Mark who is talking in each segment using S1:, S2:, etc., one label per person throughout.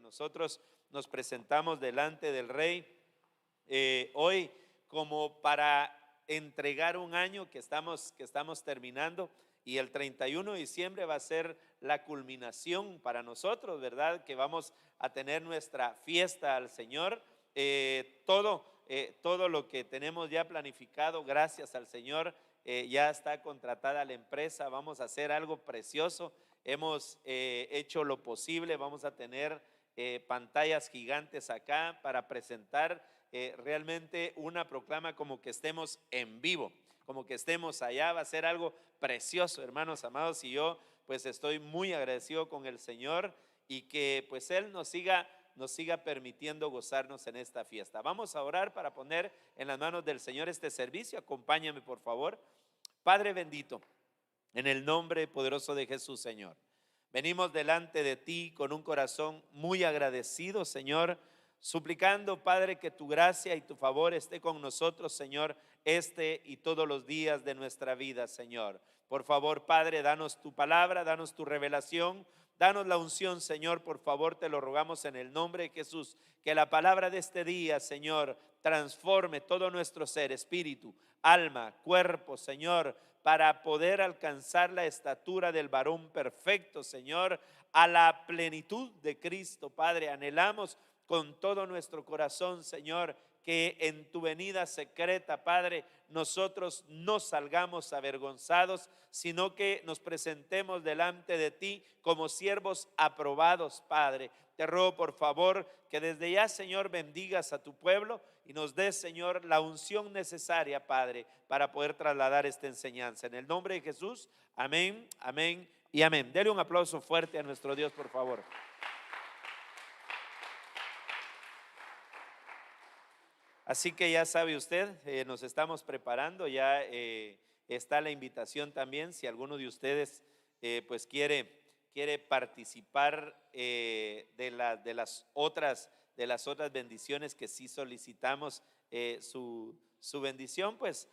S1: nosotros nos presentamos delante del Rey hoy como para entregar un año que estamos terminando, y el 31 de diciembre va a ser la culminación para nosotros, ¿verdad? Que vamos a tener nuestra fiesta al Señor. Todo lo que tenemos ya planificado, gracias al Señor, ya está contratada la empresa. Vamos a hacer algo precioso. Hemos hecho lo posible. Vamos a tener pantallas gigantes acá para presentar realmente una proclama, como que estemos en vivo, como que estemos allá. Va a ser algo precioso, hermanos amados, y yo pues estoy muy agradecido con el Señor, y que pues Él nos siga permitiendo gozarnos en esta fiesta. Vamos a orar para poner en las manos del Señor este servicio. Acompáñame, por favor. Padre bendito, en el nombre poderoso de Jesús, Señor, venimos delante de ti con un corazón muy agradecido, Señor, suplicando, Padre, que tu gracia y tu favor esté con nosotros, Señor, este y todos los días de nuestra vida, Señor. Por favor, Padre, danos tu palabra, danos tu revelación, danos la unción, Señor, por favor, te lo rogamos en el nombre de Jesús. Que la palabra de este día, Señor, transforme todo nuestro ser, espíritu, alma, cuerpo, Señor, para poder alcanzar la estatura del varón perfecto, Señor, a la plenitud de Cristo. Padre, anhelamos con todo nuestro corazón, Señor, que en tu venida secreta, Padre, nosotros no salgamos avergonzados, sino que nos presentemos delante de ti como siervos aprobados, Padre. Te ruego, por favor, que desde ya, Señor, bendigas a tu pueblo y nos des, Señor, la unción necesaria, Padre, para poder trasladar esta enseñanza. En el nombre de Jesús, amén, amén y amén. Dele un aplauso fuerte a nuestro Dios, por favor. Así que ya sabe usted, nos estamos preparando, ya está la invitación también, si alguno de ustedes pues quiere participar de las otras bendiciones que sí solicitamos, su bendición, pues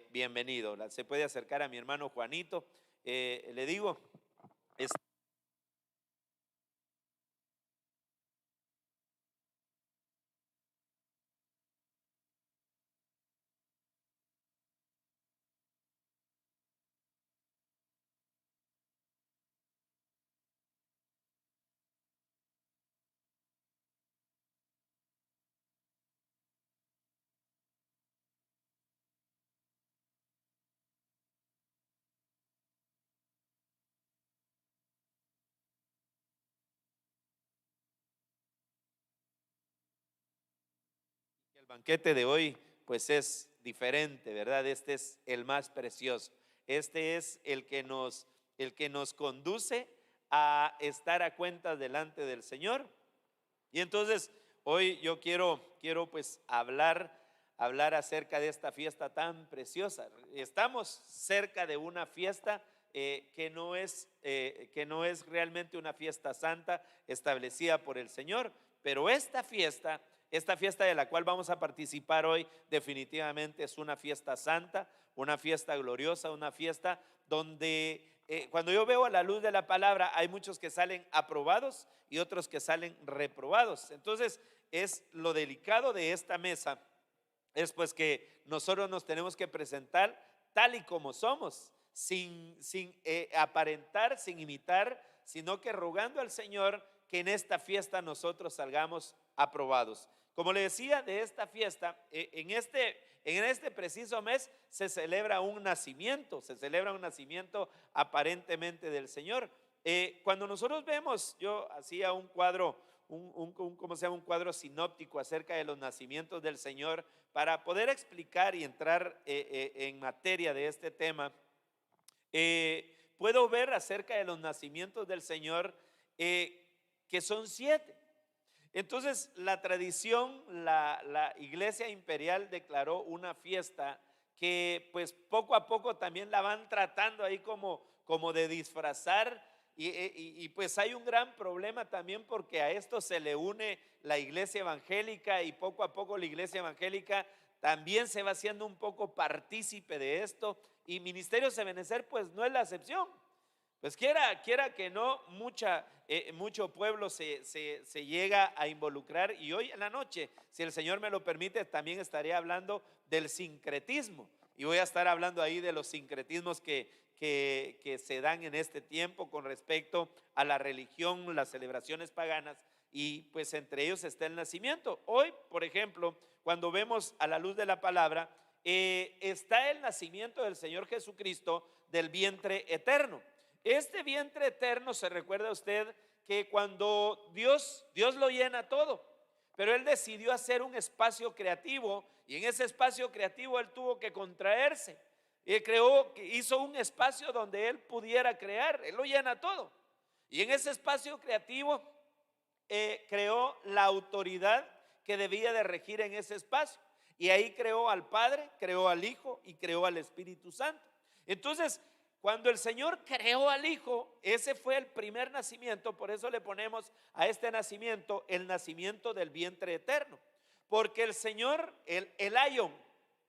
S1: bienvenido. Se puede acercar a mi hermano Juanito. Le digo, el banquete de hoy pues es diferente, ¿verdad? Este es el más precioso. Este es el que nos conduce a estar a cuentas delante del Señor. Y entonces hoy yo quiero pues hablar acerca de esta fiesta tan preciosa. Estamos cerca de una fiesta que no es realmente una fiesta santa establecida por el Señor, pero esta fiesta de la cual vamos a participar hoy definitivamente es una fiesta santa, una fiesta gloriosa, una fiesta donde cuando yo veo a la luz de la palabra, hay muchos que salen aprobados y otros que salen reprobados. Entonces es lo delicado de esta mesa, es pues que nosotros nos tenemos que presentar tal y como somos, sin aparentar, sin imitar, sino que rogando al Señor que en esta fiesta nosotros salgamos aprobados. Como le decía, de esta fiesta, en este preciso mes se celebra un nacimiento, aparentemente del Señor. Cuando nosotros vemos, yo hacía un cuadro, un cuadro sinóptico acerca de los nacimientos del Señor para poder explicar y entrar en materia de este tema. Puedo ver acerca de los nacimientos del Señor que son 7. Entonces la tradición, la Iglesia Imperial declaró una fiesta que pues poco a poco también la van tratando ahí como de disfrazar, y pues hay un gran problema también, porque a esto se le une la Iglesia Evangélica, y poco a poco la Iglesia Evangélica también se va haciendo un poco partícipe de esto, y Ministerios Ebenecer pues no es la excepción. pues quiera que no, mucho pueblo se llega a involucrar. Y hoy en la noche, si el Señor me lo permite, también estaré hablando del sincretismo. Y voy a estar hablando ahí de los sincretismos que se dan en este tiempo con respecto a la religión, las celebraciones paganas. Y pues entre ellos está el nacimiento. Hoy, por ejemplo, cuando vemos a la luz de la palabra, está el nacimiento del Señor Jesucristo del vientre eterno. Este vientre eterno, se recuerda usted que cuando Dios lo llena todo, pero Él decidió hacer un espacio creativo, y en ese espacio creativo Él tuvo que contraerse. Hizo un espacio donde Él pudiera crear. Él lo llena todo, y en ese espacio creativo creó la autoridad que debía de regir en ese espacio, y ahí creó al Padre, creó al Hijo y creó al Espíritu Santo. Entonces, cuando el Señor creó al Hijo, ese fue el primer nacimiento. Por eso le ponemos a este nacimiento el nacimiento del vientre eterno, porque el Señor, el Aion,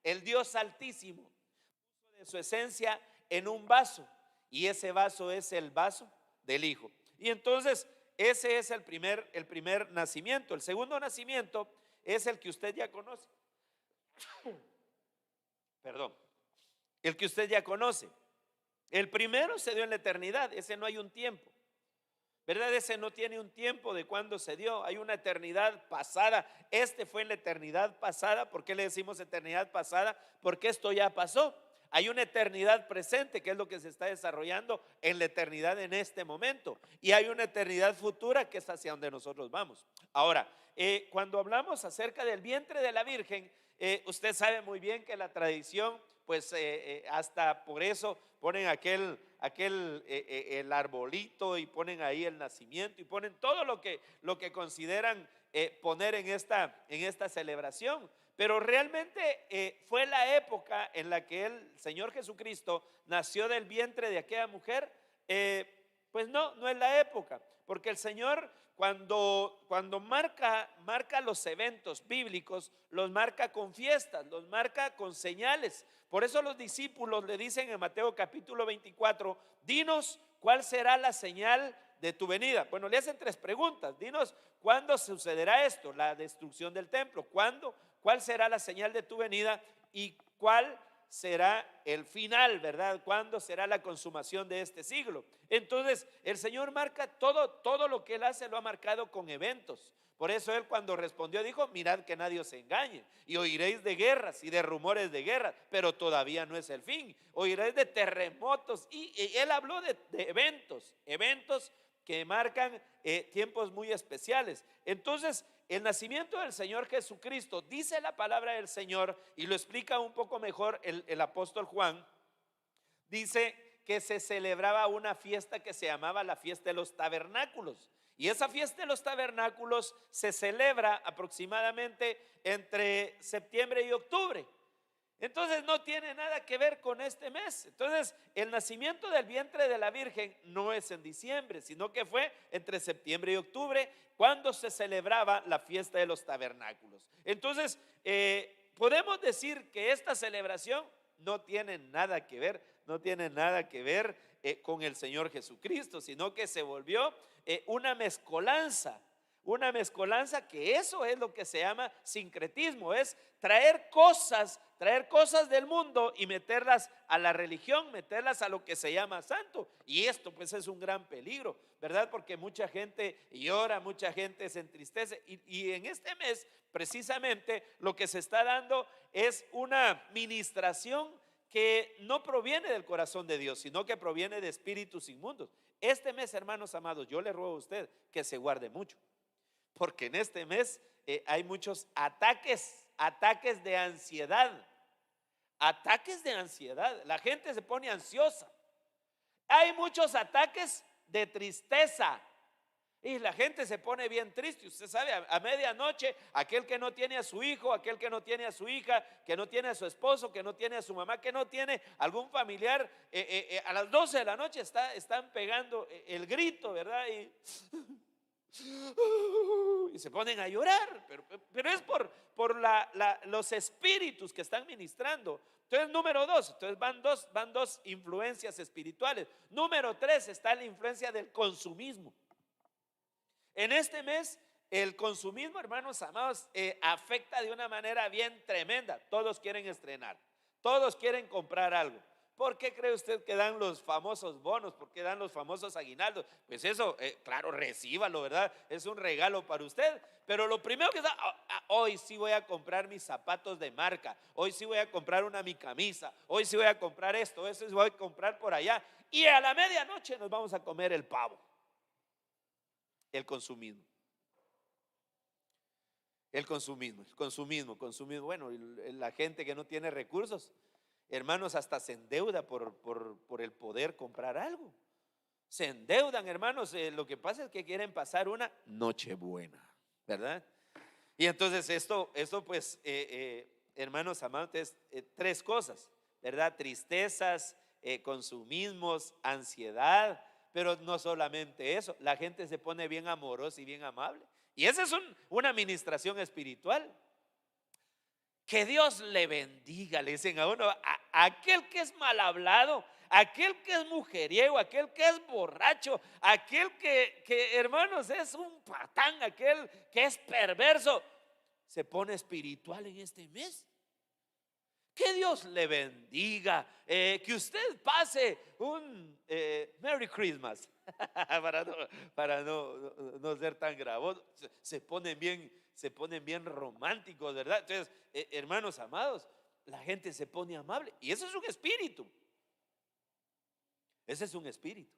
S1: el Dios altísimo, puso de su esencia en un vaso, y ese vaso es el vaso del Hijo. Y entonces ese es el primer nacimiento. El segundo nacimiento es el que usted ya conoce. Perdón, el que usted ya conoce. El primero se dio en la eternidad, ese no hay un tiempo, ¿verdad? Ese no tiene un tiempo de cuándo se dio, hay una eternidad pasada. Este fue en la eternidad pasada. ¿Por qué le decimos eternidad pasada? Porque esto ya pasó. Hay una eternidad presente, que es lo que se está desarrollando en la eternidad en este momento, y hay una eternidad futura que es hacia donde nosotros vamos. Ahora, cuando hablamos acerca del vientre de la Virgen, usted sabe muy bien que la tradición, pues hasta por eso ponen el arbolito, y ponen ahí el nacimiento, y ponen todo lo que consideran poner en esta celebración. Pero realmente fue la época en la que el Señor Jesucristo nació del vientre de aquella mujer. Pues no es la época, porque el Señor cuando marca los eventos bíblicos, los marca con fiestas, los marca con señales. Por eso los discípulos le dicen en Mateo capítulo 24: dinos cuál será la señal de tu venida. Bueno, le hacen tres preguntas: dinos cuándo sucederá esto, la destrucción del templo, cuál será la señal de tu venida, y cuál será el final, ¿verdad? ¿Cuándo será la consumación de este siglo? Entonces el Señor marca todo lo que Él hace, lo ha marcado con eventos. Por eso Él, cuando respondió, dijo: mirad que nadie os engañe, y oiréis de guerras y de rumores de guerras, pero todavía no es el fin. Oiréis de terremotos. Y Él habló de eventos que marcan tiempos muy especiales. Entonces, el nacimiento del Señor Jesucristo, dice la palabra del Señor, y lo explica un poco mejor el apóstol Juan. Dice que se celebraba una fiesta que se llamaba la fiesta de los tabernáculos, y esa fiesta de los tabernáculos se celebra aproximadamente entre septiembre y octubre. Entonces no tiene nada que ver con este mes. Entonces el nacimiento del vientre de la Virgen no es en diciembre, sino que fue entre septiembre y octubre, cuando se celebraba la fiesta de los tabernáculos. Entonces podemos decir que esta celebración no tiene nada que ver con el Señor Jesucristo, sino que se volvió una mezcolanza, que eso es lo que se llama sincretismo, es traer cosas del mundo y meterlas a la religión, meterlas a lo que se llama santo. Y esto pues es un gran peligro, ¿verdad? Porque mucha gente llora, mucha gente se entristece, y en este mes precisamente lo que se está dando es una ministración que no proviene del corazón de Dios, sino que proviene de espíritus inmundos. Este mes, hermanos amados, yo le ruego a usted que se guarde mucho, porque en este mes hay muchos ataques de ansiedad. La gente se pone ansiosa. Hay muchos ataques de tristeza, y la gente se pone bien triste. Usted sabe, a medianoche, aquel que no tiene a su hijo, aquel que no tiene a su hija, que no tiene a su esposo, que no tiene a su mamá, que no tiene algún familiar, a las 12 de la noche están pegando el grito, ¿verdad? Y se ponen a llorar, pero es por los espíritus que están ministrando. Entonces, número dos, entonces van dos influencias espirituales. Número tres está la influencia del consumismo. En este mes, el consumismo, hermanos amados, afecta de una manera bien tremenda. Todos quieren estrenar, todos quieren comprar algo. ¿Por qué cree usted que dan los famosos bonos? ¿Por qué dan los famosos aguinaldos? Pues eso, claro, recíbalo, ¿verdad? Es un regalo para usted. Pero lo primero que da, hoy sí voy a comprar mis zapatos de marca, hoy sí voy a comprar mi camisa, hoy sí voy a comprar esto, eso sí voy a comprar por allá. Y a la medianoche nos vamos a comer el pavo. El consumismo. El consumismo. Bueno, la gente que no tiene recursos, hermanos, hasta se endeuda por el poder comprar algo. Se endeudan, hermanos. Lo que pasa es que quieren pasar una noche buena, ¿verdad? Y entonces esto pues, hermanos amados, tres cosas, ¿verdad? Tristezas, consumismos, ansiedad. Pero no solamente eso, la gente se pone bien amorosa y bien amable. Y esa es una administración espiritual. Que Dios le bendiga, le dicen a uno, aquel que es mal hablado, aquel que es mujeriego, aquel que es borracho, aquel que hermanos es un patán, aquel que es perverso, se pone espiritual en este mes. Que Dios le bendiga, que usted pase un Merry Christmas para no ser tan gravoso. Se ponen bien románticos, ¿verdad? Entonces, hermanos amados, la gente se pone amable y ese es un espíritu. Ese es un espíritu.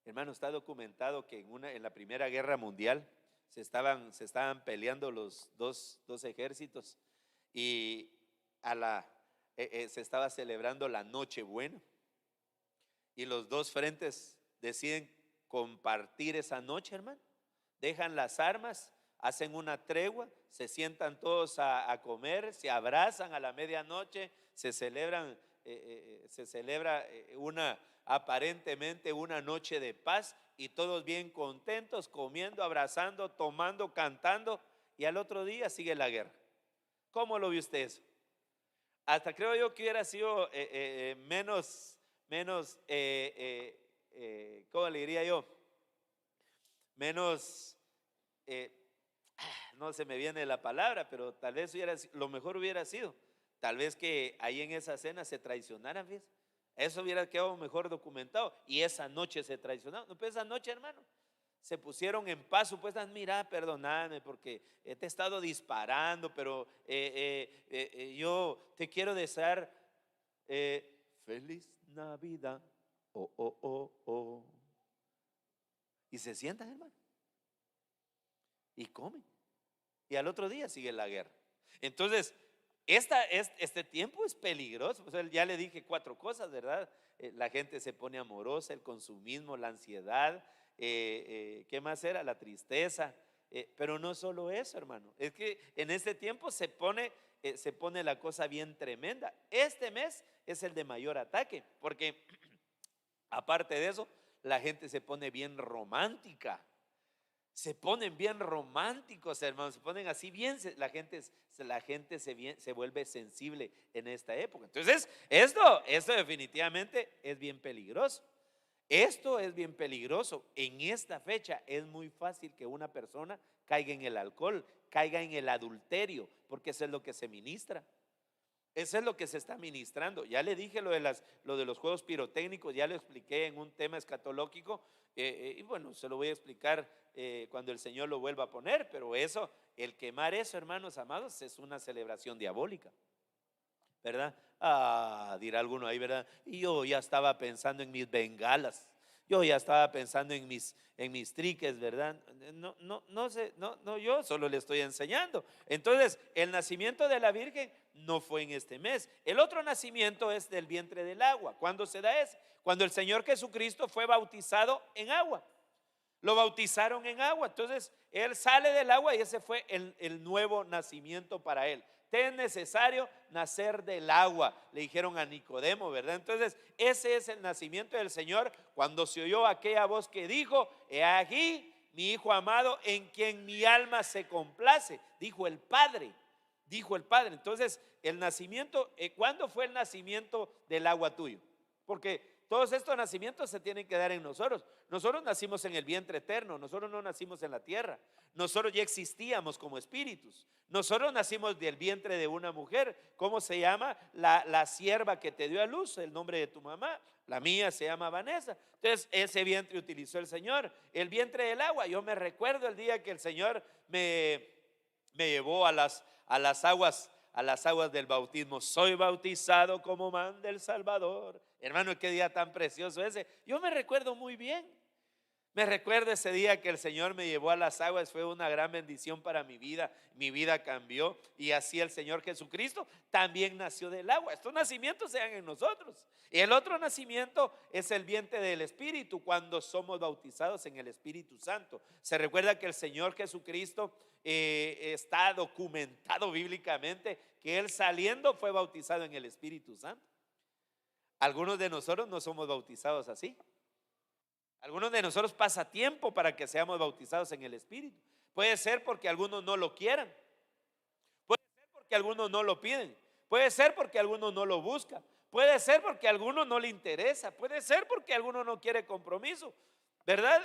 S1: Hermano, está documentado que en la Primera Guerra Mundial se estaban peleando los dos ejércitos y se estaba celebrando la Nochebuena y los dos frentes deciden compartir esa noche, hermano. Dejan las armas, hacen una tregua, se sientan todos a comer, se abrazan a la medianoche, se celebra aparentemente una noche de paz y todos bien contentos, comiendo, abrazando, tomando, cantando, y al otro día sigue la guerra. ¿Cómo lo vio usted eso? Hasta creo yo que hubiera sido menos, ¿cómo le diría yo? Menos, no se me viene la palabra, pero tal vez lo mejor hubiera sido, tal vez que ahí en esa cena se traicionaran, ¿ves? Eso hubiera quedado mejor documentado. Y esa noche se traicionaron. No, pues esa noche, hermano, se pusieron en paz. Supuestamente, mira, perdóname porque te he estado disparando, pero yo te quiero desear feliz Navidad. Oh, oh, oh, oh. Y se sientan, hermano, y comen. Y al otro día sigue la guerra. Entonces, este tiempo es peligroso. O sea, ya le dije 4 cosas, ¿verdad? La gente se pone amorosa, el consumismo, la ansiedad. ¿Qué más era? La tristeza. Pero no solo eso, hermano. Es que en este tiempo se pone la cosa bien tremenda. Este mes es el de mayor ataque, porque aparte de eso, la gente se pone bien romántica. Se ponen bien románticos, hermanos. Se ponen así bien. La gente se vuelve sensible en esta época. Entonces, esto definitivamente es bien peligroso. Esto es bien peligroso. En esta fecha es muy fácil que una persona caiga en el alcohol, caiga en el adulterio, porque eso es lo que se ministra. Eso es lo que se está ministrando. Ya le dije lo de los juegos pirotécnicos, ya lo expliqué en un tema escatológico, y bueno, se lo voy a explicar cuando el Señor lo vuelva a poner. Pero el quemar eso, hermanos amados, es una celebración diabólica, ¿verdad? Dirá alguno ahí, ¿verdad? Y yo ya estaba pensando en mis bengalas, yo ya estaba pensando en mis triques, ¿verdad? No sé, yo solo le estoy enseñando. Entonces, el nacimiento de la Virgen no fue en este mes. El otro nacimiento es del vientre del agua. ¿Cuándo se da eso? Cuando el Señor Jesucristo fue bautizado en agua. Lo bautizaron en agua. Entonces, Él sale del agua y ese fue el nuevo nacimiento para Él. Te es necesario nacer del agua, le dijeron a Nicodemo, ¿verdad? Entonces, ese es el nacimiento del Señor. Cuando se oyó aquella voz que dijo: he aquí, mi Hijo amado en quien mi alma se complace, dijo el Padre. Dijo el Padre. Entonces, el nacimiento, ¿cuándo fue el nacimiento del agua tuyo? Porque todos estos nacimientos se tienen que dar en nosotros. Nosotros nacimos en el vientre eterno, nosotros no nacimos en la tierra. Nosotros ya existíamos como espíritus. Nosotros nacimos del vientre de una mujer. ¿Cómo se llama? La sierva que te dio a luz, el nombre de tu mamá. La mía se llama Vanessa. Entonces, ese vientre utilizó el Señor. El vientre del agua. Yo me recuerdo el día que el Señor me llevó a las aguas del bautismo. Soy bautizado como manda el Salvador. Hermano, qué día tan precioso ese. Yo me recuerdo muy bien. Me recuerdo ese día que el Señor me llevó a las aguas. Fue una gran bendición para mi vida. Mi vida cambió. Y así el Señor Jesucristo también nació del agua. Estos nacimientos se dan en nosotros. Y el otro nacimiento es el vientre del Espíritu, cuando somos bautizados en el Espíritu Santo. Se recuerda que el Señor Jesucristo está documentado bíblicamente que Él saliendo fue bautizado en el Espíritu Santo. Algunos de nosotros no somos bautizados así. Algunos de nosotros pasa tiempo para que seamos bautizados en el Espíritu. Puede ser porque algunos no lo quieran. Puede ser porque algunos no lo piden. Puede ser porque algunos no lo buscan. Puede ser porque a algunos no le interesa. Puede ser porque alguno no quiere compromiso. ¿Verdad?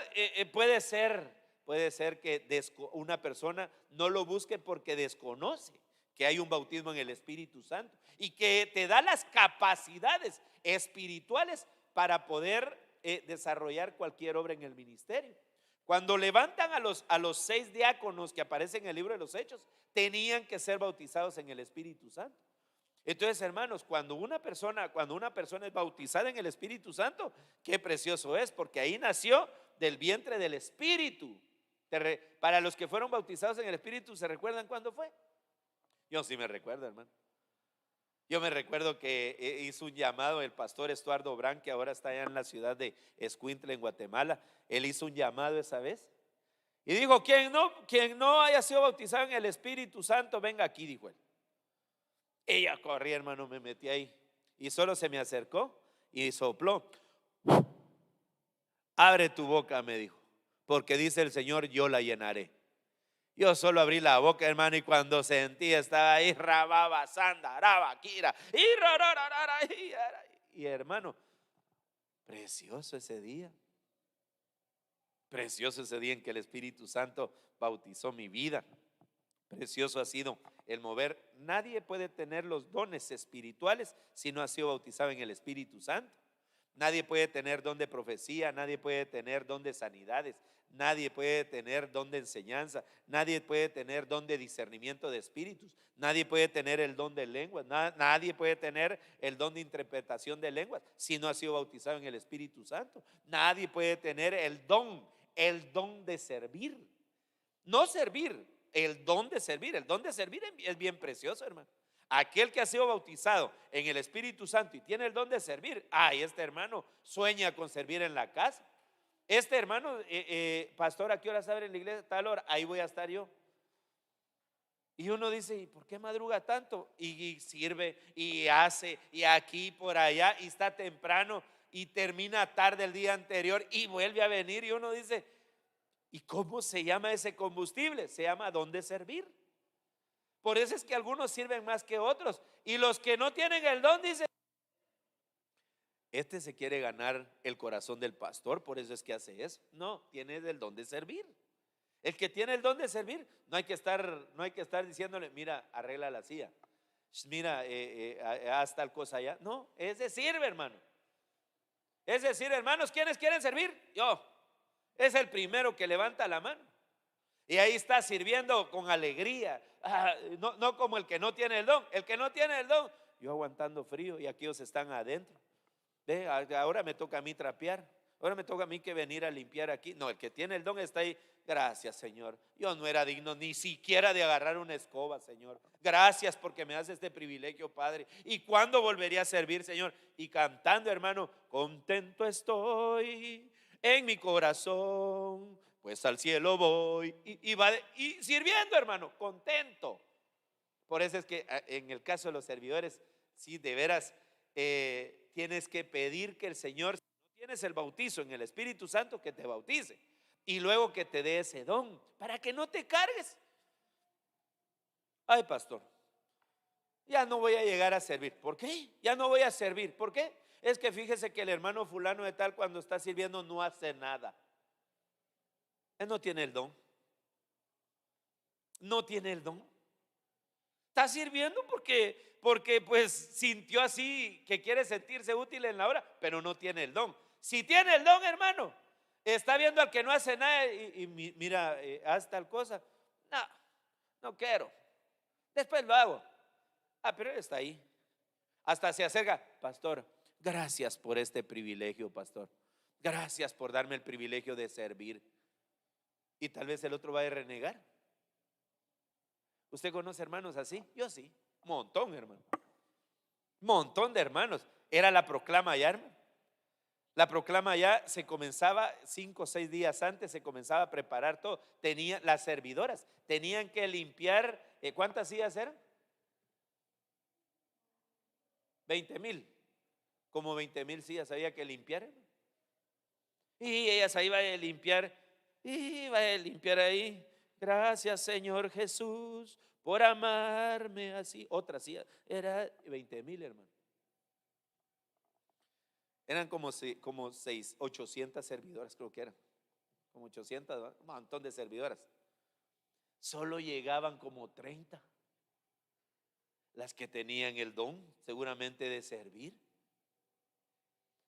S1: Puede ser que una persona no lo busque porque desconoce que hay un bautismo en el Espíritu Santo y que te da las capacidades espirituales para poder desarrollar cualquier obra en el ministerio. Cuando levantan a los 6 diáconos que aparecen en el libro de los Hechos, tenían que ser bautizados en el Espíritu Santo. Entonces, hermanos, cuando una persona es bautizada en el Espíritu Santo, qué precioso es, porque ahí nació del vientre del Espíritu. Para los que fueron bautizados en el Espíritu, ¿se recuerdan cuándo fue? Yo sí me recuerdo, hermano. Yo me recuerdo que hizo un llamado el pastor Estuardo Brand, que ahora está allá en la ciudad de Escuintla, en Guatemala. Él hizo un llamado esa vez y dijo: quien no haya sido bautizado en el Espíritu Santo, venga aquí, dijo él. Y yo corrí, hermano, me metí ahí y solo se me acercó y sopló. Abre tu boca, me dijo, porque dice el Señor, yo la llenaré. Yo solo abrí la boca, hermano, y cuando sentí, estaba ahí, rababa, sanda, araba, kira, y hermano, precioso ese día. Precioso ese día en que el Espíritu Santo bautizó mi vida. Precioso ha sido el mover. Nadie puede tener los dones espirituales si no ha sido bautizado en el Espíritu Santo. Nadie puede tener don de profecía, nadie puede tener don de sanidades, nadie puede tener don de enseñanza, nadie puede tener don de discernimiento de espíritus, nadie puede tener el don de lenguas, nadie puede tener el don de interpretación de lenguas si no ha sido bautizado en el Espíritu Santo. Nadie puede tener el don de servir. No servir, el don de servir. El don de servir es bien precioso, hermano. Aquel que ha sido bautizado en el Espíritu Santo y tiene el don de servir, este hermano sueña con servir en la casa. Este hermano, pastor, ¿a qué hora abre en la iglesia? Tal hora, ahí voy a estar yo. Y uno dice: ¿y por qué madruga tanto? Y sirve, y hace, y aquí, por allá, y está temprano, y termina tarde el día anterior, y vuelve a venir, y uno dice: ¿y cómo se llama ese combustible? Se llama don de servir. Por eso es que algunos sirven más que otros. Y los que no tienen el don dicen: este se quiere ganar el corazón del pastor, por eso es que hace eso. No, tiene el don de servir. El que tiene el don de servir, no hay que estar diciéndole: mira, arregla la silla, mira, haz tal cosa allá. No, ese sirve, hermano. Es decir, hermanos, ¿quiénes quieren servir? Yo. Es el primero que levanta la mano. Y ahí está sirviendo con alegría. No como el que no tiene el don. El que no tiene el don, yo aguantando frío y aquellos están adentro. Ahora me toca a mí trapear. Ahora me toca a mí que venir a limpiar aquí. No, el que tiene el don está ahí. Gracias, Señor. Yo no era digno ni siquiera de agarrar una escoba, Señor. Gracias porque me das este privilegio, Padre. ¿Y cuándo volvería a servir, Señor? Y cantando, hermano: contento estoy en mi corazón, pues al cielo voy. Y sirviendo, hermano, contento. Por eso es que en el caso de los servidores, sí, de veras, tienes que pedir que el Señor, si no tienes el bautizo en el Espíritu Santo, que te bautice. y luego que te dé ese don para que no te cargues. Ay, pastor, ya no voy a llegar a servir. ¿Por qué? Ya no voy a servir. ¿Por qué? Es que fíjese que el hermano fulano de tal, cuando está sirviendo, no hace nada. Él no tiene el don. No tiene el don. Está sirviendo porque pues sintió así que quiere sentirse útil en la obra, pero no tiene el don. Si tiene el don, hermano, está viendo al que no hace nada y mira, haz tal cosa. No, no quiero. Después lo hago. Ah, pero él está ahí. Hasta se acerca, pastor, gracias por este privilegio, pastor. Gracias por darme el privilegio de servir. Y tal vez el otro va a renegar. ¿Usted conoce hermanos así? Yo sí, montón, hermano. Montón de hermanos. Era la proclama ya, hermano. La proclama ya se comenzaba 5 o 6 días antes, se comenzaba a preparar todo. Las servidoras tenían que limpiar, ¿cuántas sillas eran? 20,000, como 20,000 sillas había que limpiar, hermano. Y ellas ahí van a limpiar, y va a limpiar ahí. Gracias, Señor Jesús, por amarme así. Otra silla, era 20,000, hermano. Eran como 800 servidoras, creo que eran. Como 800, ¿no? Un montón de servidoras. Solo llegaban como 30 las que tenían el don, seguramente, de servir.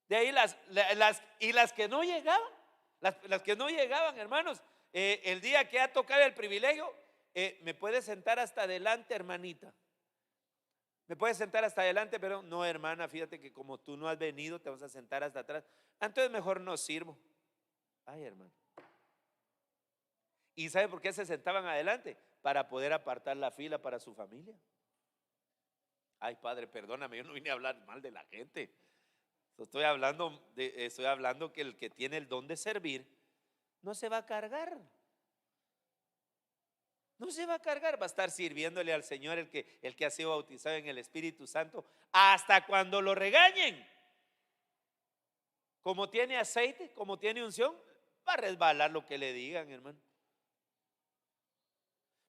S1: De ahí las que no llegaban, las que no llegaban, hermanos, el día que ha tocado el privilegio, me puede sentar hasta adelante, hermanita. Me puedes sentar hasta adelante, pero no, hermana, fíjate que como tú no has venido, te vas a sentar hasta atrás. Entonces mejor no sirvo. Ay, hermano. ¿Y sabe por qué se sentaban adelante? Para poder apartar la fila para su familia. Ay, padre, perdóname, yo no vine a hablar mal de la gente. Estoy hablando que el que tiene el don de servir no se va a cargar. No se va a cargar, va a estar sirviéndole al Señor, el que ha sido bautizado en el Espíritu Santo, hasta cuando lo regañen. Como tiene aceite, como tiene unción, va a resbalar lo que le digan, hermano.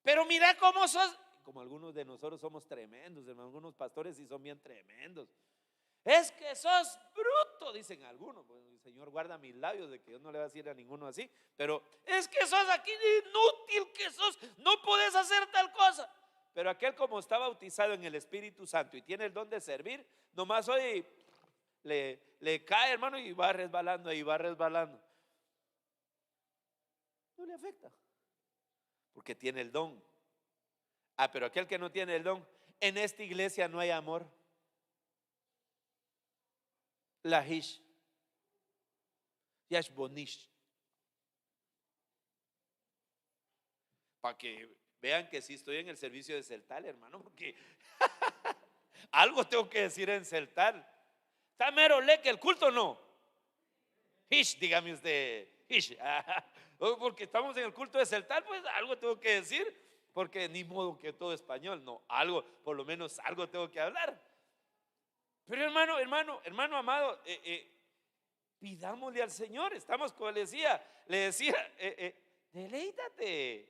S1: Pero mira cómo sos, como algunos de nosotros somos tremendos, hermano. Algunos pastores sí son bien tremendos. Es que sos bruto, dicen algunos. Bueno, el Señor guarda mis labios de que Dios no le va a decir a ninguno así. Pero es que sos aquí inútil, que sos, no podés hacer tal cosa. Pero aquel, como está bautizado en el Espíritu Santo y tiene el don de servir, nomás hoy le cae, hermano, y va resbalando, y va resbalando. No le afecta, porque tiene el don. Ah, pero aquel que no tiene el don, en esta iglesia no hay amor. Lahish, Yashbonish. Para que vean que sí estoy en el servicio de Celtal, hermano, porque algo tengo que decir en Celtal. ¿Está mero que el culto no? Hish, dígame usted, hish. Porque estamos en el culto de Celtal, pues algo tengo que decir, porque ni modo que todo español, no, algo, por lo menos algo tengo que hablar. Pero hermano amado, pidámosle al Señor. Estamos, como le decía, deleítate,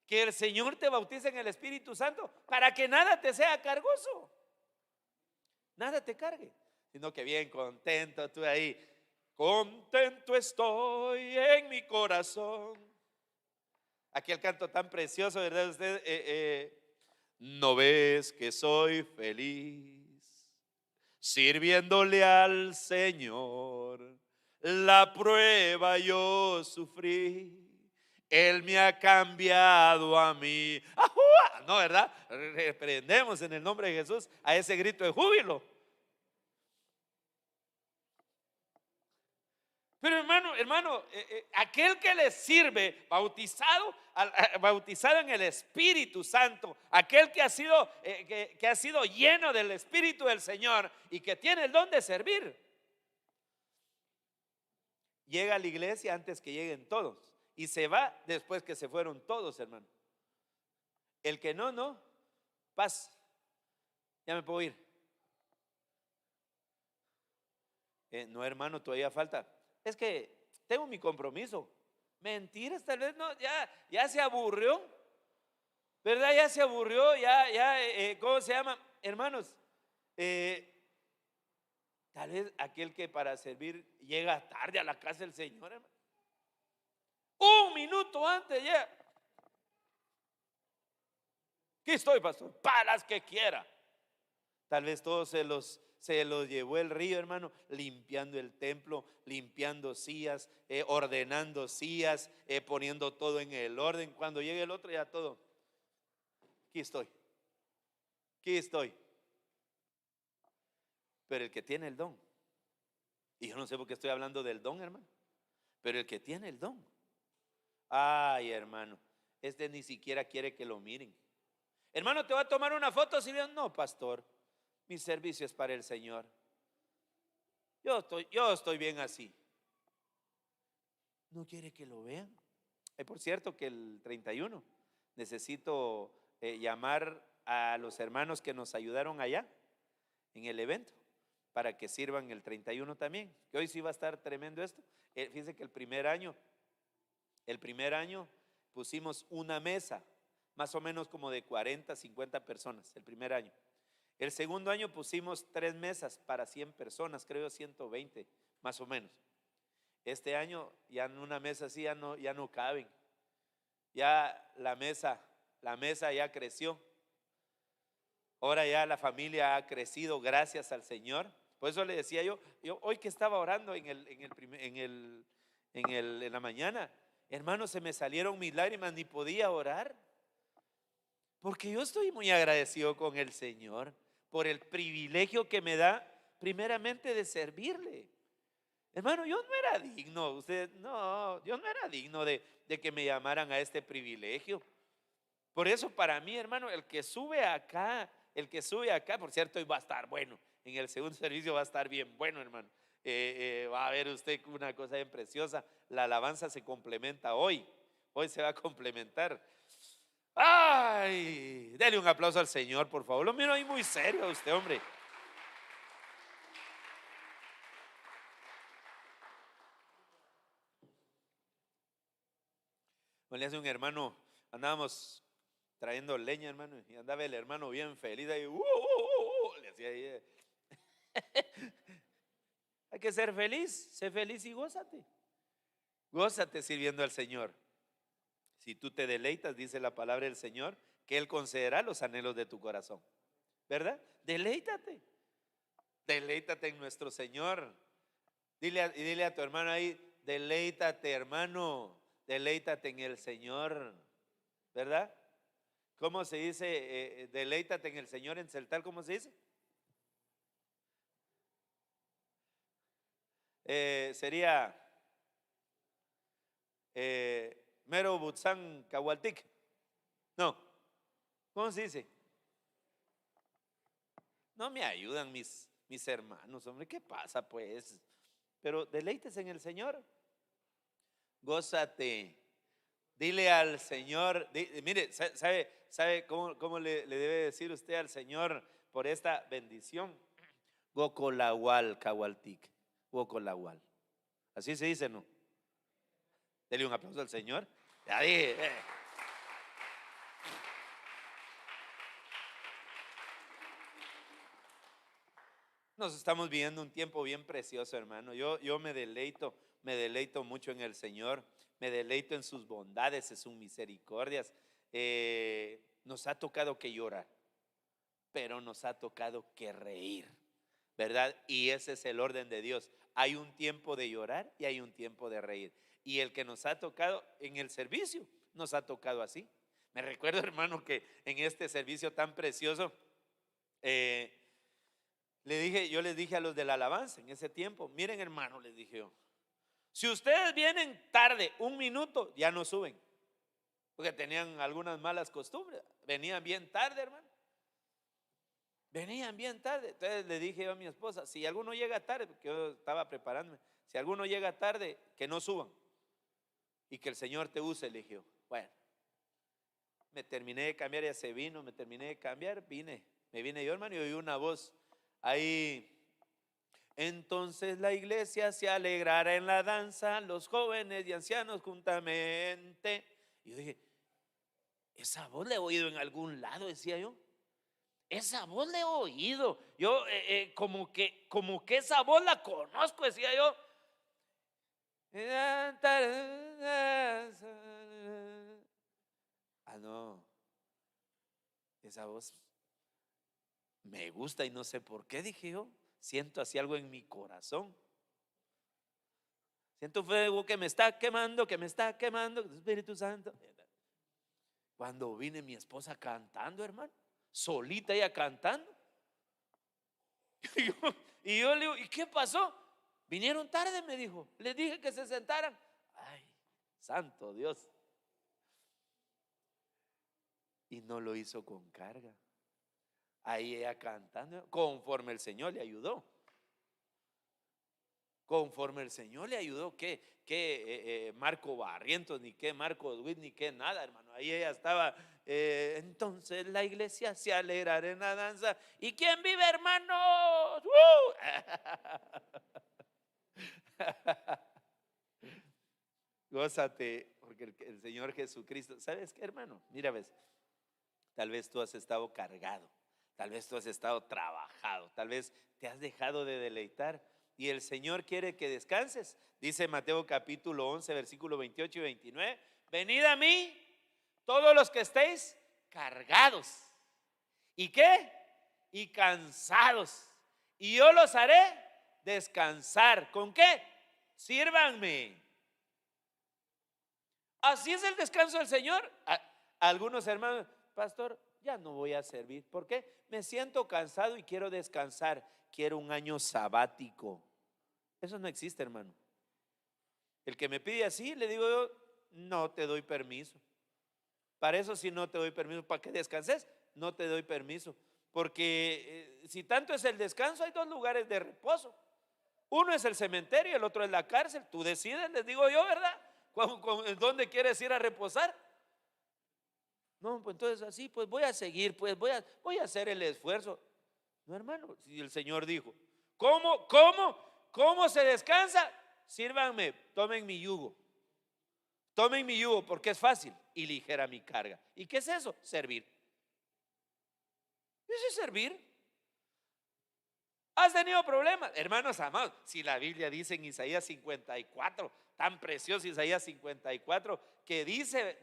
S1: que el Señor te bautice en el Espíritu Santo, para que nada te sea cargoso, nada te cargue, sino que bien contento tú ahí. Contento estoy en mi corazón. Aquel canto tan precioso, ¿verdad? Usted, no ves que soy feliz sirviéndole al Señor. La prueba yo sufrí, Él me ha cambiado a mí. ¡Ajúa! No, ¿verdad? Reprendemos en el nombre de Jesús a ese grito de júbilo. Pero hermano, aquel que le sirve, bautizado en el Espíritu Santo, aquel que ha sido lleno del Espíritu del Señor y que tiene el don de servir, llega a la iglesia antes que lleguen todos y se va después que se fueron todos, hermano. El que no, paz, ya me puedo ir. No, hermano, todavía falta. Es que tengo mi compromiso. Mentiras, tal vez no, ya se aburrió, ¿verdad? Ya se aburrió, ¿cómo se llama? Hermanos, tal vez aquel que para servir llega tarde a la casa del Señor, hermano. Un minuto antes ya. Aquí estoy, pastor, para las que quiera. Tal vez todos se los llevó el río, hermano, limpiando el templo, limpiando sillas, ordenando sillas, poniendo todo en el orden. Cuando llegue el otro, ya todo. Aquí estoy, aquí estoy. Pero el que tiene el don, y yo no sé por qué estoy hablando del don, hermano, pero el que tiene el don, ay, hermano, este ni siquiera quiere que lo miren. Hermano, ¿te va a tomar una foto? Si bien, no, pastor, mi servicio es para el Señor. Yo estoy bien así. No quiere que lo vean. Por cierto que el 31 necesito llamar a los hermanos que nos ayudaron allá en el evento para que sirvan el 31 también, que hoy sí va a estar tremendo esto. Fíjense que el primer año pusimos una mesa, más o menos como de 40, 50 personas, el primer año. El segundo año pusimos 3 mesas para 100 personas, creo 120, más o menos. Este año ya en una mesa así ya no caben. Ya la mesa ya creció. Ahora ya la familia ha crecido gracias al Señor. Por eso le decía yo hoy que estaba orando en la mañana, hermano, se me salieron mis lágrimas, ni podía orar. Porque yo estoy muy agradecido con el Señor por el privilegio que me da primeramente de servirle. Hermano, yo no era digno, yo no era digno de que me llamaran a este privilegio. Por eso para mí, hermano, el que sube acá, por cierto, hoy va a estar bueno. En el segundo servicio va a estar bien bueno, hermano. Va a ver usted una cosa bien preciosa. La alabanza se complementa hoy se va a complementar. Ay, dele un aplauso al Señor, por favor. Lo miro ahí muy serio usted, hombre. Le hace un hermano, andábamos trayendo leña, hermano, y andaba el hermano bien feliz ahí, le hacía ahí. Hay que ser feliz, sé feliz y gózate. Gózate sirviendo al Señor. Si tú te deleitas, dice la palabra del Señor, que Él concederá los anhelos de tu corazón. ¿Verdad? Deleítate. Deleítate en nuestro Señor. Dile a tu hermano ahí, deleítate, hermano. Deleítate en el Señor. ¿Verdad? ¿Cómo se dice? Deleítate en el Señor en celtal, ¿cómo se dice? Sería Mero Butzán Cahualtic. No, ¿cómo se dice? No me ayudan mis hermanos, hombre, ¿qué pasa pues? Pero deleítese en el Señor. Gózate. Dile al Señor, mire, ¿sabe cómo le debe decir usted al Señor por esta bendición? Gocolawal Cahualtic. Gocolawal. Así se dice, ¿no? Dele un aplauso al Señor. Ya dije, Nos estamos viviendo un tiempo bien precioso, hermano. Yo me deleito mucho en el Señor, me deleito en sus bondades, en sus misericordias. Nos ha tocado que llorar, pero nos ha tocado que reír, ¿verdad? Y ese es el orden de Dios. Hay un tiempo de llorar y hay un tiempo de reír. Y el que nos ha tocado en el servicio, nos ha tocado así. Me recuerdo, hermano, que en este servicio tan precioso, yo les dije a los de la alabanza en ese tiempo, miren, hermano, les dije yo, si ustedes vienen tarde un minuto, ya no suben, porque tenían algunas malas costumbres, venían bien tarde, hermano, venían bien tarde. Entonces le dije yo a mi esposa, si alguno llega tarde, porque yo estaba preparándome, si alguno llega tarde, que no suban y que el Señor te use. Le dije yo, bueno, me terminé de cambiar, ya se vino, me terminé de cambiar, me vine yo, hermano, y oí una voz ahí Entonces la iglesia se alegrará en la danza, los jóvenes y ancianos juntamente. Y yo dije, esa voz la he oído en algún lado, decía yo. Esa voz la he oído. Yo como que esa voz la conozco, decía yo. Ah, no. Esa voz me gusta y no sé por qué, dije yo. Siento así algo en mi corazón. Siento fuego que me está quemando, Espíritu Santo. Cuando vine mi esposa cantando, hermano, solita ella cantando. Y yo le digo, ¿y qué pasó? Vinieron tarde, me dijo. Les dije que se sentaran. Ay, santo Dios. Y no lo hizo con carga. Ahí ella cantando, conforme el Señor le ayudó. Conforme el Señor le ayudó, que Marco Barrientos, ni que Marco Duit, ni que nada, hermano. Ahí ella estaba. Entonces la iglesia se alegrará en la danza. ¿Y quién vive, hermanos? Gózate, porque el Señor Jesucristo, ¿sabes qué, hermano? Mira, ves, tal vez tú has estado cargado, tal vez tú has estado trabajado, tal vez te has dejado de deleitar y el Señor quiere que descanses. Dice Mateo capítulo 11, versículo 28 y 29, venid a mí todos los que estéis cargados. ¿Y qué? Y cansados. Y yo los haré descansar. ¿Con qué? Sírvanme. Así es el descanso del Señor. Algunos hermanos, pastor, ya no voy a servir. ¿Por qué? Me siento cansado y quiero descansar. Quiero un año sabático. Eso no existe, hermano. El que me pide así, le digo yo, no te doy permiso. Para eso sí no te doy permiso. ¿Para que descanses? No te doy permiso. Porque si tanto es el descanso, hay dos lugares de reposo. Uno es el cementerio, el otro es la cárcel. Tú decides, les digo yo, ¿verdad? ¿Dónde quieres ir a reposar? No, pues entonces así, pues voy a seguir, pues voy a hacer el esfuerzo. No, hermano, si el Señor dijo, ¿cómo se descansa? Sírvanme, tomen mi yugo. Tomen mi yugo porque es fácil y ligera mi carga. ¿Y qué es eso? Servir. Eso es servir. ¿Has tenido problemas? Hermanos amados, si la Biblia dice en Isaías 54, tan precioso Isaías 54, que dice,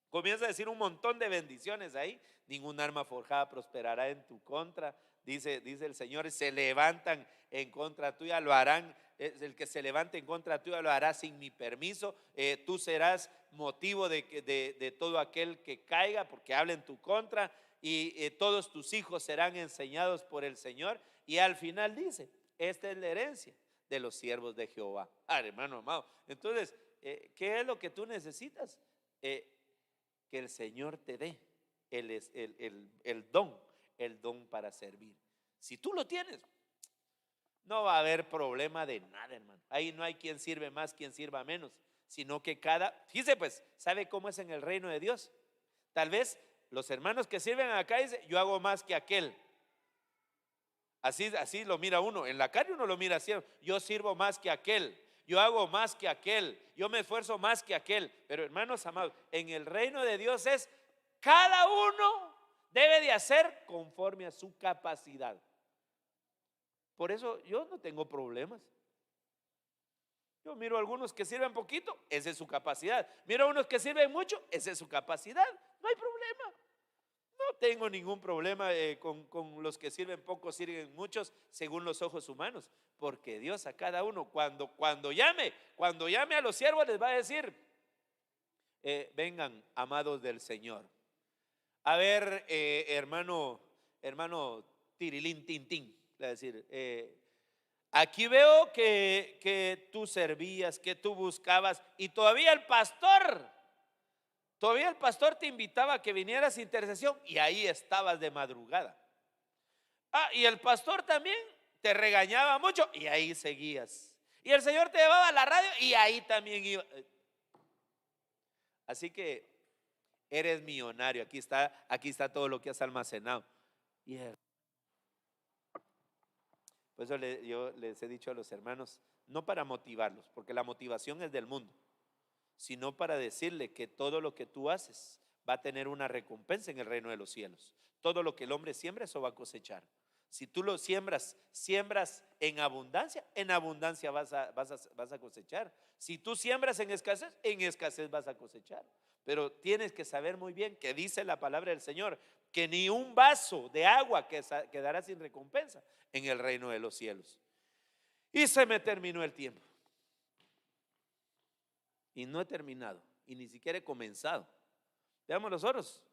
S1: comienza a decir un montón de bendiciones ahí. Ningún arma forjada prosperará en tu contra. Dice el Señor, se levantan en contra tuya, lo harán. El que se levante en contra tuya lo hará sin mi permiso. Tú serás motivo de todo aquel que caiga porque habla en tu contra. Y todos tus hijos serán enseñados por el Señor. Y al final dice, esta es la herencia de los siervos de Jehová. Hermano amado, entonces, ¿qué es lo que tú necesitas? Que el Señor te dé el don para servir. Si tú lo tienes, no va a haber problema de nada, hermano. Ahí no hay quien sirve más, quien sirva menos, sino que fíjese pues, ¿sabe cómo es en el reino de Dios? Tal vez los hermanos que sirven acá dicen, yo hago más que aquel. Así lo mira uno. En la carne uno lo mira así, yo sirvo más que aquel, yo hago más que aquel, yo me esfuerzo más que aquel. Pero hermanos amados, en el reino de Dios es cada uno debe de hacer conforme a su capacidad. Por eso yo no tengo problemas. Yo miro a algunos que sirven poquito, esa es su capacidad. Miro a unos que sirven mucho, esa es su capacidad. No hay problema. No tengo ningún problema con los que sirven pocos, sirven muchos, según los ojos humanos. Porque Dios a cada uno, cuando llame a los siervos, les va a decir, vengan, amados del Señor. A ver, hermano Tirilín Tintín, le va a decir, aquí veo que tú servías, que tú buscabas, y todavía el pastor te invitaba a que vinieras a intercesión y ahí estabas de madrugada. Y el pastor también te regañaba mucho y ahí seguías. Y el Señor te llevaba a la radio y ahí también iba. Así que eres millonario. Aquí está todo lo que has almacenado. Por eso yo les he dicho a los hermanos, no para motivarlos, porque la motivación es del mundo, sino para decirle que todo lo que tú haces va a tener una recompensa en el reino de los cielos. Todo lo que el hombre siembra, eso va a cosechar. Si tú lo siembras en abundancia vas a cosechar. Si tú siembras en escasez vas a cosechar. Pero tienes que saber muy bien que dice la palabra del Señor, que ni un vaso de agua quedará sin recompensa en el reino de los cielos. Y se me terminó el tiempo. Y no he terminado, y ni siquiera he comenzado. Veamos los otros.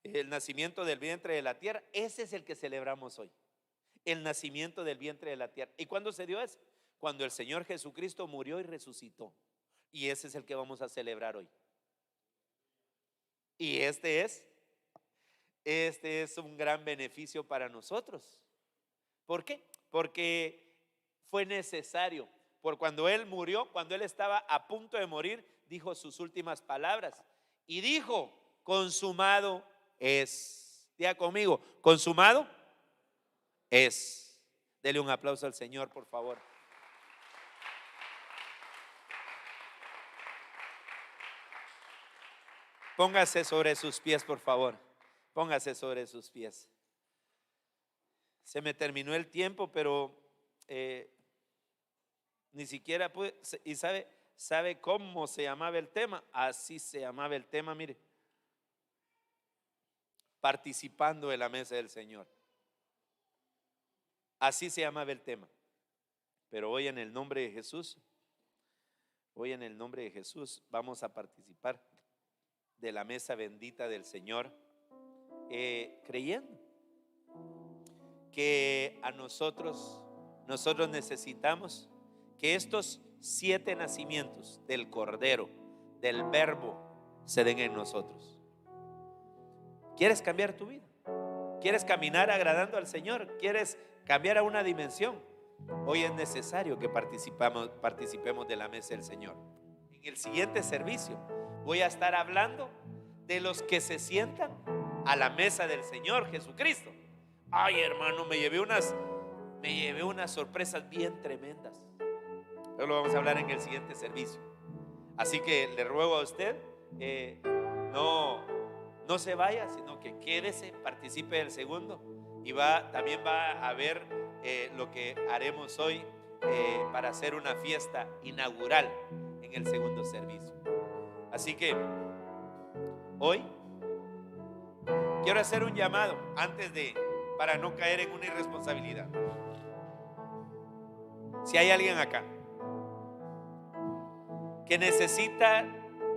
S1: El nacimiento del vientre de la tierra, ese es el que celebramos hoy. El nacimiento del vientre de la tierra. ¿Y cuándo se dio ese? Cuando el Señor Jesucristo murió y resucitó. Y ese es el que vamos a celebrar hoy. Y este es un gran beneficio para nosotros. ¿Por qué? Porque fue necesario. Por cuando Él murió, cuando Él estaba a punto de morir, dijo sus últimas palabras. Y dijo, consumado es. Diga conmigo, consumado es. Dele un aplauso al Señor, por favor. Póngase sobre sus pies, por favor. Póngase sobre sus pies. Se me terminó el tiempo, pero ni siquiera pude. ¿Y sabe cómo se llamaba el tema? Así se llamaba el tema, mire. Participando de la mesa del Señor. Así se llamaba el tema. Pero hoy en el nombre de Jesús, vamos a participar de la mesa bendita del Señor, creyendo que a nosotros necesitamos que estos 7 nacimientos del Cordero, del Verbo, se den en nosotros. ¿Quieres cambiar tu vida? ¿Quieres caminar agradando al Señor? ¿Quieres cambiar a una dimensión? Hoy es necesario que participemos de la mesa del Señor. En el siguiente servicio voy a estar hablando de los que se sientan a la mesa del Señor Jesucristo. Ay, hermano, me llevé unas sorpresas bien tremendas. Pero lo vamos a hablar en el siguiente servicio. Así que le ruego a usted, no se vaya, sino que quédese, participe del segundo. Y también va a ver lo que haremos hoy para hacer una fiesta inaugural en el segundo servicio. Así que hoy quiero hacer un llamado para no caer en una irresponsabilidad. Si hay alguien acá que necesita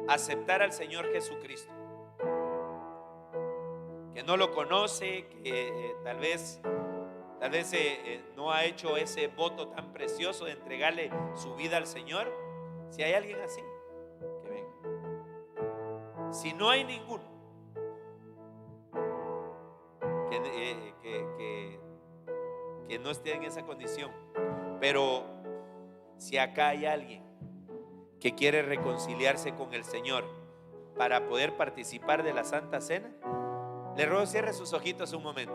S1: aceptar al Señor Jesucristo, que no lo conoce, que tal vez no ha hecho ese voto tan precioso de entregarle su vida al Señor, si hay alguien así, que venga. Si no hay ninguno que no esté en esa condición, pero si acá hay alguien que quiere reconciliarse con el Señor para poder participar de la Santa Cena, le ruego cierre sus ojitos un momento.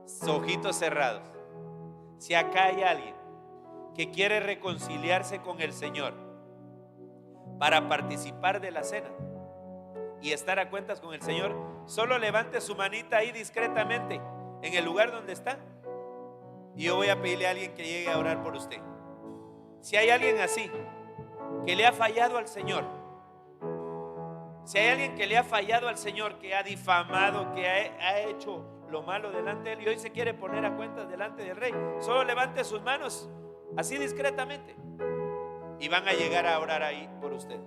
S1: Sus ojitos cerrados. Si acá hay alguien que quiere reconciliarse con el Señor para participar de la cena y estar a cuentas con el Señor, solo levante su manita ahí discretamente en el lugar donde está, y yo voy a pedirle a alguien que llegue a orar por usted. Si hay alguien así que le ha fallado al Señor, si hay alguien que le ha fallado al Señor, que ha difamado, que ha hecho lo malo delante de Él y hoy se quiere poner a cuentas delante del Rey, solo levante sus manos así discretamente y van a llegar a orar ahí por usted,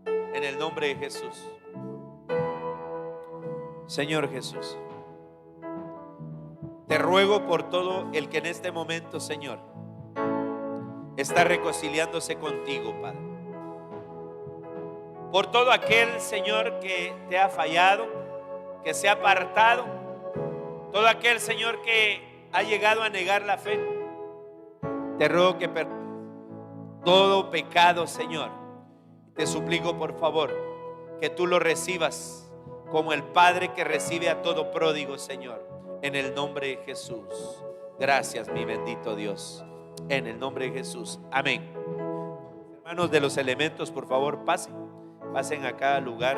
S1: en el nombre de Jesús. Señor Jesús, te ruego por todo el que en este momento, Señor, está reconciliándose contigo, Padre. Por todo aquel, Señor, que te ha fallado, que se ha apartado, todo aquel, Señor, que ha llegado a negar la fe, te ruego que todo pecado, Señor, te suplico por favor que tú lo recibas como el Padre que recibe a todo pródigo, Señor, en el nombre de Jesús. Gracias, mi bendito Dios. En el nombre de Jesús. Amén. Hermanos de los elementos, por favor, pasen a cada lugar.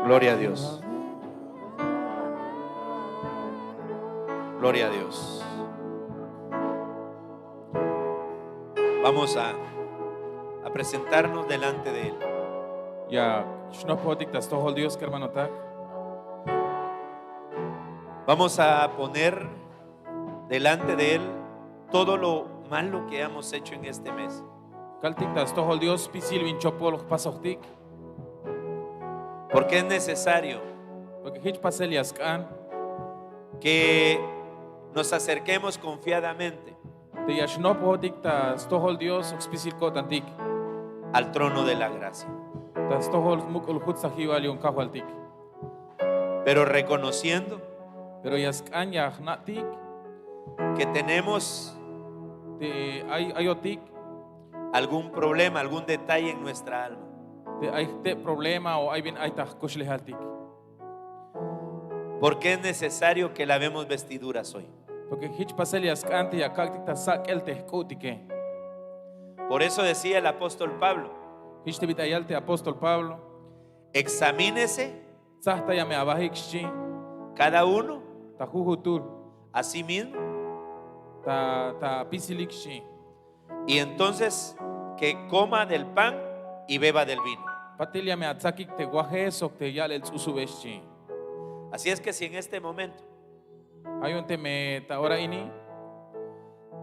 S1: Gloria a Dios. Gloria a Dios. Vamos a presentarnos delante de Él.
S2: Ja šnopodik da stohol Dios hermano tak.
S1: Vamos a poner delante de Él todo lo malo que hemos hecho en este mes.
S2: Kaltik da stohol Dios pisil vin chopol pasohtik.
S1: Porque es necesario
S2: Porque hich paselias kan
S1: que nos acerquemos confiadamente
S2: te ja šnopodik da stohol Dios pisil kotantik.
S1: al trono de la gracia,
S2: Da stohol mukul hutsahiwali un kahwaltik.
S1: pero reconociendo
S2: Pero yaskan ya natik
S1: que tenemos
S2: te ayotik
S1: algún problema, algún detalle en nuestra alma.
S2: te ay te problema o ay bin ay tah kushlehaltik.
S1: Porque es necesario que lavemos vestiduras hoy.
S2: Porque hich paselias kan te ja kaltik da sak el te kutike.
S1: Por eso decía el apóstol Pablo:
S2: Hich te bitayalte apóstol Pablo.
S1: examínese
S2: Sahta ya me abahikshi
S1: cada uno
S2: ta huhutur
S1: a sí mismo,
S2: ta pisilikshi.
S1: y entonces que coma del pan y beba del vino.
S2: Patilia me atsakik te guaje sok te yal el usubeshi.
S1: Así es que si en este momento
S2: Ayonte me ta ora ini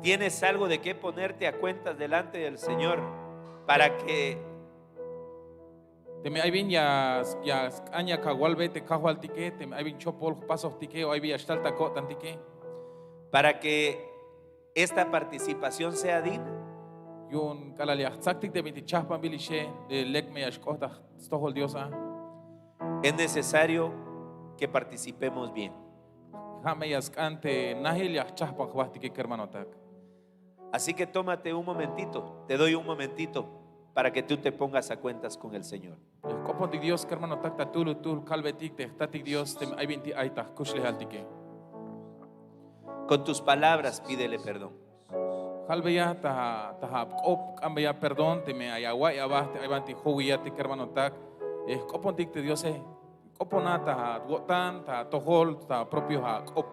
S1: tienes algo de qué ponerte a cuentas delante del Señor para que
S2: Te me aibin ya aña kagualbe te kahual tike, te me aibin chopol pasos tike o aibin ashtalta kotan tike.
S1: para que esta participación sea digna.
S2: Yun kalaliach tsaktik te binti chahpan bilishe de lek me ashkota stohol diosa.
S1: Es necesario que participemos bien.
S2: Jame yaskante nahil yach chahpan khwastike kermanotak.
S1: Así que tómate un momentito, te doy un momentito para que tú te pongas a cuentas con el Señor.
S2: Kopontik Dios kermanotak ta tulu tul kalbetik te tatik Dios te me aibin ti aitah kushle haltike.
S1: Con tus palabras pídele perdón.
S2: Halbeya ta op cambeya perdón te me ayawa ya te aibanti howiya te kermanotak. Kopontik te Dios koponata wotan ta tohol ta propio ha op.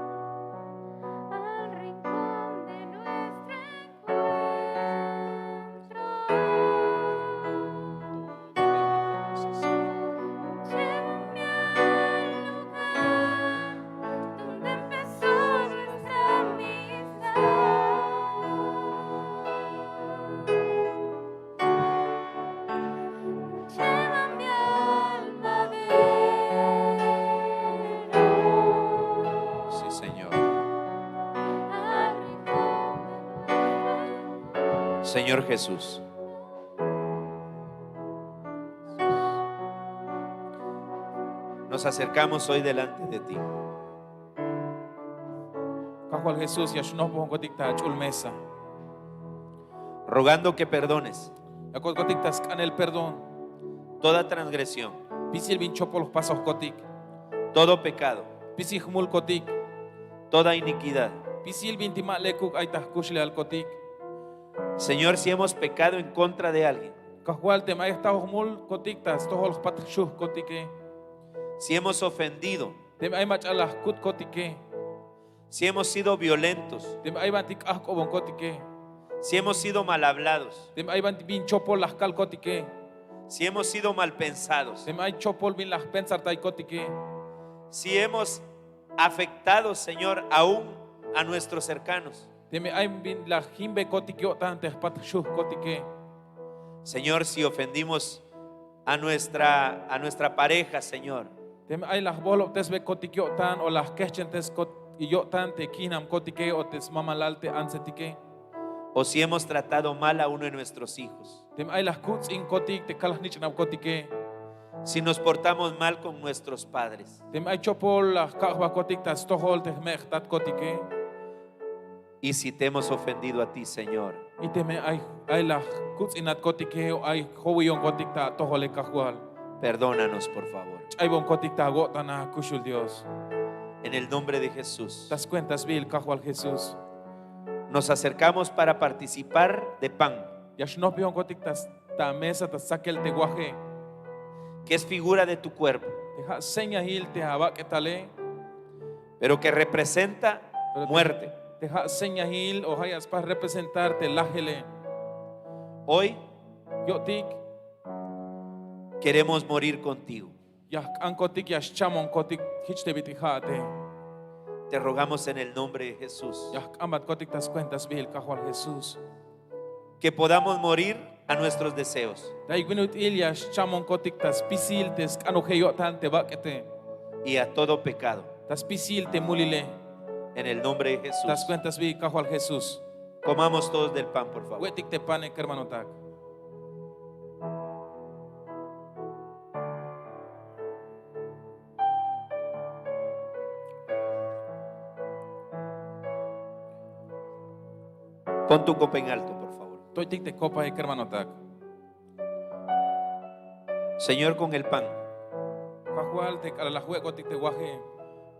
S3: Al rincón de nuestro encuentro. Llévame al lugar donde empezó nuestra amistad. Llévame al madero.
S1: Sí, Señor.
S3: Al rincón de nuestro
S1: Señor Jesús, nos acercamos hoy delante de ti,
S2: Kahual Jesús yashnoh kotik ta chul mesa.
S1: rogando que perdones
S2: Yakot kotik ta skan el perdón.
S1: toda transgresión,
S2: Pisil bin chopol pasos kotik.
S1: todo pecado,
S2: Pisil humul kotik.
S1: toda iniquidad.
S2: Pisil bin timak lekuk aitah kushle al kotik.
S1: Señor, si hemos pecado en contra de alguien,
S2: Kahual te mai esta humul kotik ta stohol pat shuh kotike.
S1: si hemos ofendido,
S2: Te mai mach alah kut kotike.
S1: si hemos sido violentos,
S2: Te mai bantik ah kobon kotike.
S1: si hemos sido mal hablados,
S2: Te mai bantik bin chopol las kal kotike.
S1: si hemos sido mal pensados,
S2: Te mai chopol bin las pensar tai kotike.
S1: si hemos afectado, Señor, aún a nuestros cercanos.
S2: Te mai bin las himbe kotike otan te pat shuh kotike.
S1: Señor, si ofendimos a nuestra pareja, Señor,
S2: Te mai las bolo tesbe kotike otan o las kechentes kot yo tan te kinam kotike o tes mamalalte ansetike.
S1: o si hemos tratado mal a uno de nuestros hijos,
S2: Te mai las kuts in kotik te kalah nichnam kotike.
S1: si nos portamos mal con nuestros padres,
S2: Te mai chopol las kahwa kotik ta stohol te mehtat kotike.
S1: y si te hemos ofendido a ti, Señor,
S2: Y te me ay las kuts inat kotike o ay howion kotik ta tohole kahwal.
S1: perdónanos, por favor.
S2: Ay bon kotik ta gotana kushul Dios.
S1: En el nombre de Jesús,
S2: Tas cuentas bil kahwal Jesús.
S1: nos acercamos para participar de pan,
S2: Yashnoh pion kotik tas ta mesa ta sakel te guaje.
S1: que es figura de tu cuerpo,
S2: Te ha seña hil te ha ketale.
S1: pero que representa
S2: Pero
S1: muerte.
S2: Te ha seña hil o hayas para representarte lájele.
S1: Hoy
S2: Yo tik
S1: queremos morir contigo.
S2: yah an kotik yash chamon kotik hichte bitijate.
S1: Te rogamos en el nombre de Jesús
S2: Yah amat kotik tas cuentas bil kahwal Jesús.
S1: que podamos morir a nuestros deseos
S2: Dai gunut il yash chamon kotik tas pisil tes anujeyo tan te bakete.
S1: y a todo pecado.
S2: Tas pisil te mulile.
S1: En el nombre de Jesús.
S2: Tas cuentas bil kahwal Jesús.
S1: Comamos todos del pan, por favor.
S2: Wetik te pane kermanotak.
S1: Pon tu copa en alto, por favor.
S2: Toitik te copa e kermanotak.
S1: Señor, con el pan
S2: Kahwal te kala la kotik te guaje.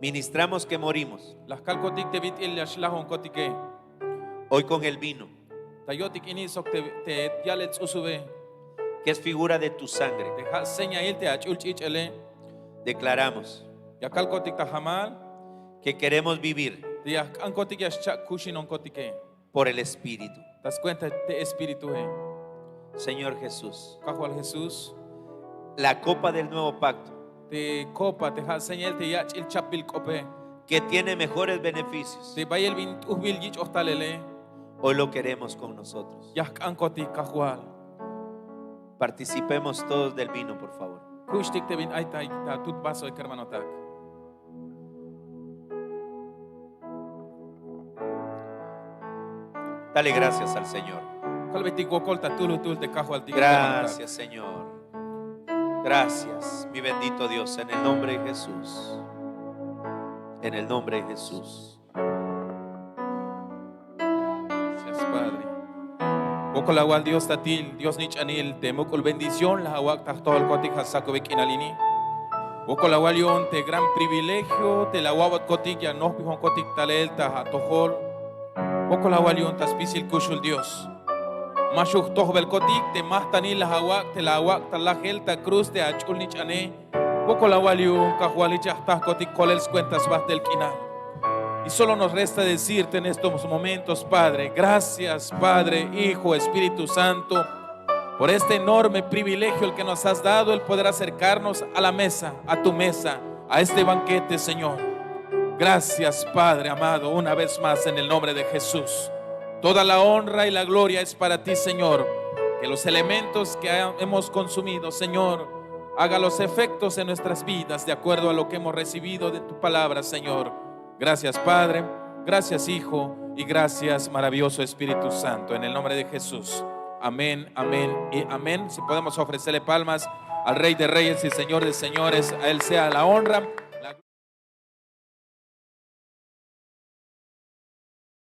S1: ministramos que morimos.
S2: Las kalkotik te bit il yash lahon kotike.
S1: Hoy con el vino,
S2: Tayotik inisok te yalets usube.
S1: que es figura de tu sangre,
S2: Te ha seña il te achulch ichele.
S1: declaramos
S2: Ya kalkotik ta hamal.
S1: que queremos vivir
S2: Te ya ankotik yash chak kushinon kotike.
S1: por el Espíritu.
S2: Tas cuenta te espíritu he.
S1: Señor Jesús,
S2: Kahwal Jesús.
S1: la copa del nuevo pacto,
S2: Te copa te ha seña il te yach il chapil kope.
S1: que tiene mejores beneficios,
S2: Te bayel bin uhbil yich ohtalele.
S1: Hoy lo queremos con nosotros.
S2: Yahkankoti kahual.
S1: Participemos todos del vino, por favor.
S2: Kushtik te bin aita tut vaso de hermano tak.
S1: Dale gracias al Señor.
S2: Kalbeti gokolta tulu tul de kahual tik.
S1: Gracias, Señor. Gracias, mi bendito Dios, en el nombre de Jesús. En el nombre de Jesús.
S2: Gracias, Padre. Gokol awal Dios tatil, Dios nich anil, te mukul bendición la awak tahtol kotik hasakobek inalini. Gokol awal yon te gran privilegio, te la wawat kotik ya noh pihon kotik talel ta hatohol. Gokol awal yon taspisil kushul Dios. Mashuk tohbel kotik te mahtanil la awak te la awak talahel ta cruz te achul nich ane. Gokol awal yon kahwalich ahtah kotik kolels cuentas bas del kinal. Y solo nos resta decirte en estos momentos, Padre, gracias, Padre, Hijo, Espíritu Santo, por este enorme privilegio el que nos has dado, el poder acercarnos a la mesa, a tu mesa, a este banquete, Señor. Gracias, Padre amado, una vez más en el nombre de Jesús. Toda la honra y la gloria es para ti, Señor. Que los elementos que hemos consumido, Señor, haga los efectos en nuestras vidas de acuerdo a lo que hemos recibido de tu palabra, Señor. Gracias, Padre, gracias, Hijo, y gracias, maravilloso Espíritu Santo, en el nombre de Jesús. Amén, amén y amén. Si podemos ofrecerle palmas al Rey de Reyes y Señor de Señores, a Él sea la honra.